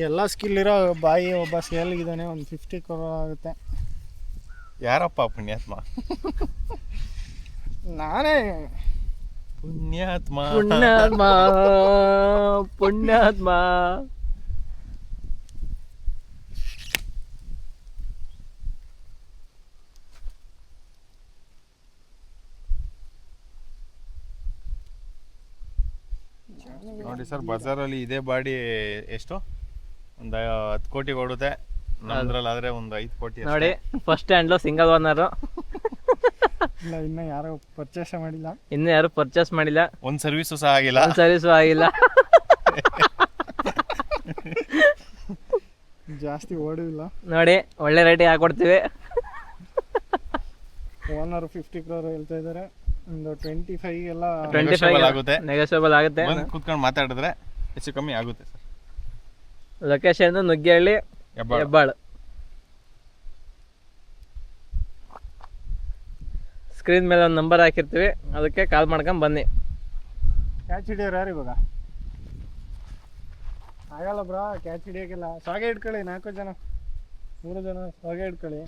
ಎಲ್ಲ ಸ್ಕಿಲ್ ಇರೋ ಬಾಯಿ ಒಬ್ಬ ಸೇಲ್ಗಿದ್ದಾನೆ, ಒಂದು 50 crore ಆಗುತ್ತೆ. ಯಾರಪ್ಪ ಪುಣ್ಯಾತ್ಮ? ನಾನೇ ಪುಣ್ಯಾತ್ಮ. ಪುಣ್ಯಾತ್ಮ ಪುಣ್ಯಾತ್ಮ. ನೋಡಿ ಸರ್, ಬಜಾರಲ್ಲಿ ಇದೇ ಬಾಡಿ ಎಷ್ಟು ಒಂದು 10 ಕೋಟಿ ಕೊಡುತ್ತೆ. ನಮ್ದ್ರಲ್ಲಿ ಆದ್ರೆ ಒಂದು 5 ಕೋಟಿ ನೋಡಿ. First ಹ್ಯಾಂಡ್ಲು single owner. ಇಲ್ಲ, ಇನ್ನು ಯಾರು ಪರ್ಚೇಸ್ ಮಾಡಿಲ್ಲ. ಇನ್ನು ಯಾರು ಪರ್ಚೇಸ್ ಮಾಡಿಲ್ಲ. ಒಂದು ಸರ್ವಿಸು ಸಹ ಆಗಿಲ್ಲ. ಒಂದು ಸರ್ವಿಸು ಆಗಿಲ್ಲ. ಜಾಸ್ತಿ ಓಡಿಲ್ಲ ನೋಡಿ. ಒಳ್ಳೆ ರೇಟಿಗೆ ಹಾಕೊಡ್ತೀವಿ. ಓನರ್ 50 crore ಹೇಳ್ತಾ ಇದ್ದಾರೆ. ಒಂದು 25 ಎಲ್ಲ 25 ಆಗುತ್ತೆ, ನೆಗೋಷಿಯಬಲ್ ಆಗುತ್ತೆ. ಕೂತ್ಕೊಂಡು ಮಾತಾಡಿದ್ರೆ ಹೆಚ್ಚು ಕಮ್ಮಿ ಆಗುತ್ತೆ sir. Location Nuggehalli, Hebbalu. Screen ಮೇಲೆ ಒಂದು ನಂಬರ್ ಹಾಕಿರ್ತೀವಿ, ಅದಕ್ಕೆ ಕಾಲ್ ಮಾಡ್ಕೊಂಡು ಬನ್ನಿ. ಕ್ಯಾಚ್ ಹಿಡಿಯೋರು ಯಾರು ಇವಾಗ? ಆಗಲ್ಲ ಬ್ರಾ, ಕ್ಯಾಚ್ ಹಿಡಿಯೋಕ್ಕಿಲ್ಲ. ಸಾಗೆ ಇಟ್ಕೊಳ್ಳಿ, 4 ಜನ 3 ಜನ ಸಾಗೆ ಇಟ್ಕೊಳ್ಳಿ.